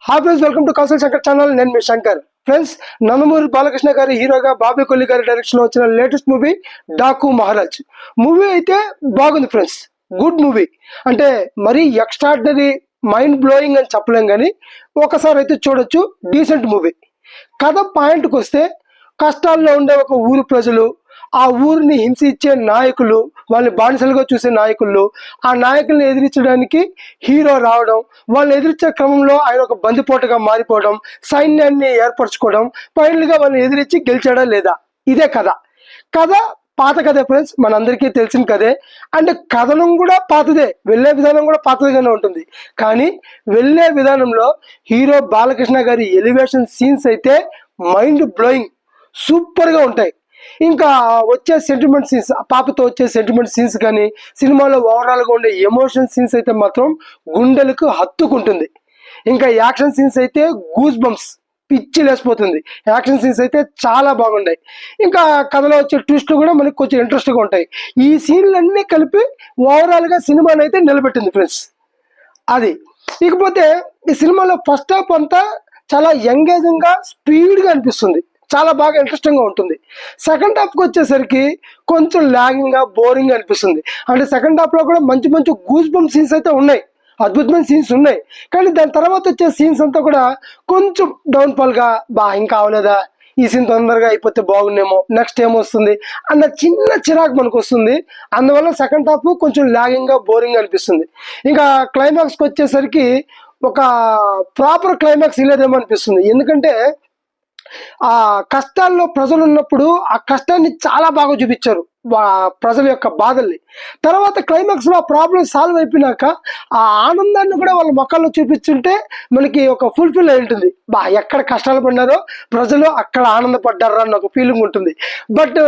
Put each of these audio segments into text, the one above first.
Hi friends, welcome to Kaushal Shankar channel. నేను మీ Shankar. Friends, Nandamuri Balakrishna గారి హీరోగా బాబీ కొల్లి గారి డైరెక్షన్ లో వచ్చిన latest movie Daaku Maharaj. Movie అయితే బాగుంది ఫ్రెండ్స్, గుడ్ మూవీ. అంటే మరీ ఎక్స్ట్రాడినరీ మైండ్ బ్లోయింగ్ అని చెప్పలేం, కానీ ఒకసారి అయితే చూడొచ్చు. Decent movie. కథ పాయింట్కి వస్తే, కష్టాల్లో ఉండే ఒక ఊరు ప్రజలు, ఆ ఊరిని హింసించే నాయకులు, వాళ్ళని బానిసలుగా చూసే నాయకులు, ఆ నాయకుల్ని ఎదిరించడానికి హీరో రావడం, వాళ్ళని ఎదిరించే క్రమంలో ఆయన ఒక బందిపోటుగా మారిపోవడం, సైన్యాన్ని ఏర్పరచుకోవడం, ఫైనల్గా వాళ్ళని ఎదిరించి గెలిచాడా లేదా, ఇదే కథ. కథ పాత కథే ఫ్రెండ్స్, మనందరికీ తెలిసిన కథే. అంటే కథనం కూడా పాతదే, వెళ్ళే విధానం కూడా పాతదిగానే ఉంటుంది. కానీ వెళ్ళే విధానంలో హీరో బాలకృష్ణ గారి ఎలివేషన్ సీన్స్ అయితే మైండ్ బ్లోయింగ్, సూపర్గా ఉంటాయి. ఇంకా వచ్చే సెంటిమెంట్ సీన్స్, పాపతో వచ్చే సెంటిమెంట్ సీన్స్ కానీ, సినిమాలో ఓవరాల్గా ఉండే ఎమోషన్ సీన్స్ అయితే మాత్రం గుండెలకు హత్తుకుంటుంది. ఇంకా యాక్షన్ సీన్స్ అయితే గూస్ బంప్స్, పిచ్చి లేసిపోతుంది. యాక్షన్ సీన్స్ అయితే చాలా బాగున్నాయి. ఇంకా కథలో వచ్చే ట్విస్ట్లు కూడా మనకి కొంచెం ఇంట్రెస్ట్గా ఉంటాయి. ఈ సీన్లన్నీ కలిపి ఓవరాల్గా సినిమాని అయితే నిలబెట్టింది ఫ్రెండ్స్. అది. ఇకపోతే ఈ సినిమాలో ఫస్ట్ హాఫ్ అంతా చాలా ఎంగేజింగ్గా, స్పీడ్గా అనిపిస్తుంది, చాలా బాగా ఇంట్రెస్టింగ్గా ఉంటుంది. సెకండ్ హాఫ్కి వచ్చేసరికి కొంచెం లాగింగ్గా, బోరింగ్ అనిపిస్తుంది. అంటే సెకండ్ హాఫ్లో కూడా మంచి మంచి గూస్ బంప్ సీన్స్ అయితే ఉన్నాయి, అద్భుతమైన సీన్స్ ఉన్నాయి. కానీ దాని తర్వాత వచ్చే సీన్స్ అంతా కూడా కొంచెం డౌన్ఫాల్గా, ఇంకా అవలేదా, ఈ సీన్ తొందరగా అయిపోతే బాగుండేమో, నెక్స్ట్ ఏమొస్తుంది అన్న చిన్న చిరాకు మనకు వస్తుంది. అందువల్ల సెకండ్ హాఫ్ కొంచెం లాగింగ్గా, బోరింగ్ అనిపిస్తుంది. ఇంకా క్లైమాక్స్కి వచ్చేసరికి ఒక ప్రాపర్ క్లైమాక్స్ ఇలేదేమో అనిపిస్తుంది. ఎందుకంటే ఆ కష్టాల్లో ప్రజలు ఉన్నప్పుడు ఆ కష్టాన్ని చాలా బాగా చూపించారు, ప్రజల యొక్క బాధల్ని. తర్వాత క్లైమాక్స్ లో ఆ ప్రాబ్లం సాల్వ్ అయిపోయినాక ఆ ఆనందాన్ని కూడా వాళ్ళ మొక్కల్లో చూపించుంటే మనకి ఒక ఫుల్ఫిల్ అయి ఉంటుంది. ఎక్కడ కష్టాలు పడినారో ప్రజలు అక్కడ ఆనందపడ్డారు అన్న ఒక ఫీలింగ్ ఉంటుంది. బట్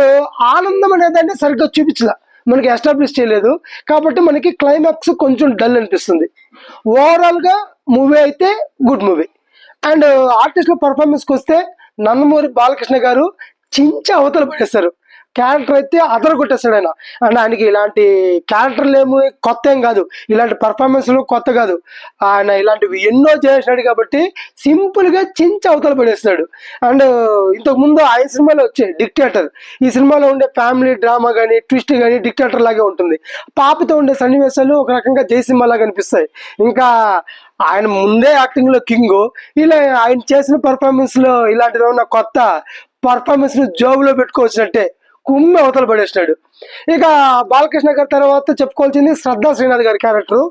ఆనందం అనేదాన్ని సరిగ్గా చూపించలే, మనకి ఎస్టాబ్లిష్ చేయలేదు. కాబట్టి మనకి క్లైమాక్స్ కొంచెం డల్ అనిపిస్తుంది. ఓవరాల్గా మూవీ అయితే గుడ్ మూవీ. అండ్ ఆర్టిస్టుల పర్ఫార్మెన్స్కి వస్తే, నందమూరి బాలకృష్ణ గారు చించి అవతల పడేస్తారు. క్యారెక్టర్ అయితే అదర కొట్టేస్తాడు ఆయన. అండ్ ఆయనకి ఇలాంటి క్యారెక్టర్లు ఏమో కొత్త ఏం కాదు, ఇలాంటి పర్ఫార్మెన్స్లు కొత్త కాదు. ఆయన ఇలాంటివి ఎన్నో చేసినాడు కాబట్టి సింపుల్గా చించి అవతల పడేస్తాడు. అండ్ ఇంతకుముందు ఆయన సినిమాలో వచ్చే డిక్టేటర్, ఈ సినిమాలో ఉండే ఫ్యామిలీ డ్రామా కానీ, ట్విస్ట్ కానీ డిక్టేటర్ లాగే ఉంటుంది. పాపతో ఉండే సన్నివేశాలు ఒక రకంగా జయసింహ లాగా అనిపిస్తాయి. ఇంకా ఆయన ముందే యాక్టింగ్ లో కింగ్, ఇలా ఆయన చేసిన పర్ఫార్మెన్స్ లో ఇలాంటిది ఏమన్నా కొత్త పర్ఫార్మెన్స్ ను జోబులో పెట్టుకోవచ్చినట్టే కుమ్మి అవతల పడేసినాడు. ఇక బాలకృష్ణ గారి తర్వాత చెప్పుకోవాల్సింది శ్రద్ధా శ్రీనాథ్ గారి క్యారెక్టర్.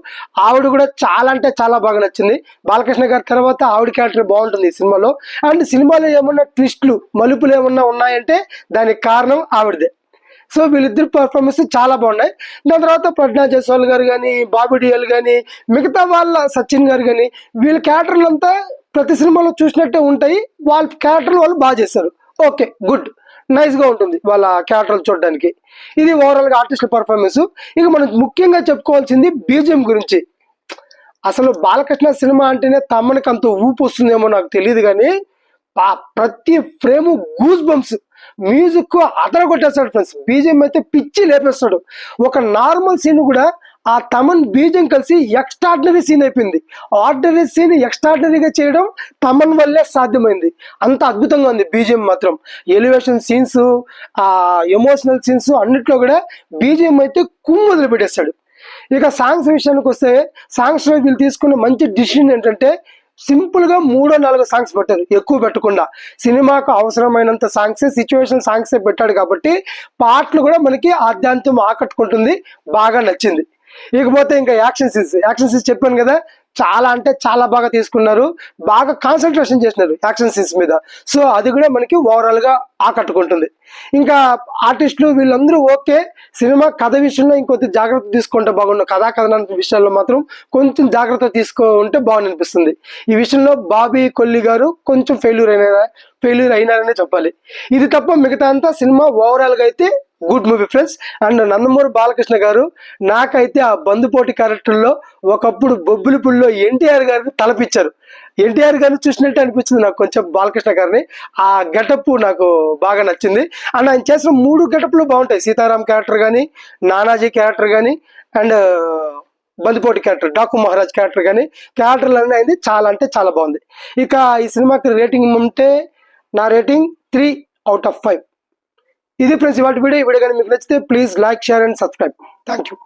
ఆవిడ కూడా చాలా అంటే చాలా బాగా నచ్చింది. బాలకృష్ణ గారి తర్వాత ఆవిడ క్యారెక్టర్ బాగుంటుంది ఈ సినిమాలో. అండ్ సినిమాలో ఏమన్నా ట్విస్ట్లు, మలుపులు ఏమన్నా ఉన్నాయంటే దానికి కారణం ఆవిడదే. సో వీళ్ళిద్దరు పర్ఫార్మెన్స్ చాలా బాగున్నాయి. దాని తర్వాత ప్రజ్ఞా జైస్వాల్ గారు కానీ, బాబీ డియల్ కానీ, మిగతా వాళ్ళ సచిన్ గారు కానీ, వీళ్ళ క్యారెక్టర్లు అంతా ప్రతి సినిమాలో చూసినట్టే ఉంటాయి. వాళ్ళ క్యారెక్టర్లు వాళ్ళు బాగా చేశారు. ఓకే, గుడ్, నైస్గా ఉంటుంది వాళ్ళ క్యారెక్టర్లు చూడడానికి. ఇది ఓవరాల్గా ఆర్టిస్టుల పర్ఫార్మెన్స్. ఇక మనం ముఖ్యంగా చెప్పుకోవాల్సింది బీజిఎం గురించి. అసలు బాలకృష్ణ సినిమా అంటేనే తమ్మనికి అంత ఊపు వస్తుందేమో నాకు తెలియదు, కానీ ప్రతి ఫ్రేము గూస్ బంప్స్, మ్యూజిక్ అదర కొట్టేస్తాడు ఫ్రెండ్స్. బీజిఎం అయితే పిచ్చి లేపేస్తాడు. ఒక నార్మల్ సీన్ కూడా ఆ తమన్ బీజిఎం కలిసి ఎక్స్ట్రాడినరీ సీన్ అయిపోయింది. ఆర్డినరీ సీన్ ఎక్స్ట్రాడినరీగా చేయడం తమన్ వల్లే సాధ్యమైంది. అంత అద్భుతంగా ఉంది బీజిఎం మాత్రం. ఎలివేషన్ సీన్స్, ఆ ఎమోషనల్ సీన్స్ అన్నిట్లో కూడా బీజిఎం అయితే కుమ్ము వదిలిపెట్టేస్తాడు. ఇక సాంగ్స్ విషయానికి వస్తే, సాంగ్స్ లో వీళ్ళు తీసుకున్న మంచి డిసిషన్ ఏంటంటే, సింపుల్గా 3-4 సాంగ్స్ పెట్టారు, ఎక్కువ పెట్టకుండా. సినిమాకు అవసరమైనంత సాంగ్సే, సిచ్యువేషన్ సాంగ్సే పెట్టాడు కాబట్టి పాటలు కూడా మనకి ఆద్యాంతం ఆకట్టుకుంటుంది, బాగా నచ్చింది. ఇకపోతే ఇంకా యాక్షన్ సీన్స్ చెప్పాను కదా, చాలా అంటే చాలా బాగా తీసుకున్నారు, బాగా కాన్సన్ట్రేషన్ చేసినారు యాక్షన్ సీన్స్ మీద. సో అది కూడా మనకి ఓవరాల్గా ఆకట్టుకుంటుంది. ఇంకా ఆర్టిస్టులు వీళ్ళందరూ ఓకే. సినిమా కథ విషయంలో ఇంకొంచెం జాగ్రత్త తీసుకుంటే బాగుండు, కథనం విషయాల్లో మాత్రం కొంచెం జాగ్రత్త తీసుకుంటే బాగుంది అనిపిస్తుంది. ఈ విషయంలో బాబీ కొల్లి గారు కొంచెం ఫెయిల్యూర్ అయినారనే చెప్పాలి. ఇది తప్ప మిగతా అంతా సినిమా ఓవరాల్గా అయితే good movie friends. And Nandamuri Balakrishna గారు నాకైతే ఆ బందుపోటి క్యారెక్టర్లో ఒకప్పుడు బొబ్బిలిపుల్లో ఎన్టీఆర్ గారిని తలపించారు. ఎన్టీఆర్ గారిని చూసినట్టు అనిపించింది నాకు కొంచెం బాలకృష్ణ గారిని. ఆ గెటప్ నాకు బాగా నచ్చింది. అండ్ ఆయన చేసిన 3 గెటప్లు బాగుంటాయి. సీతారాం క్యారెక్టర్ కానీ, నానాజీ క్యారెక్టర్ కానీ, అండ్ బందిపోటి క్యారెక్టర్ డాకు మహారాజ్ క్యారెక్టర్ కానీ క్యారెక్టర్లు అనేది చాలా అంటే చాలా బాగుంది. ఇక ఈ సినిమాకి రేటింగ్ ఉంటే నా రేటింగ్ 3/5. ఇది ఫ్రెండ్స్ ఇవాళ వీడియో కానీ మీకు నచ్చితే please like, share and subscribe. Thank you.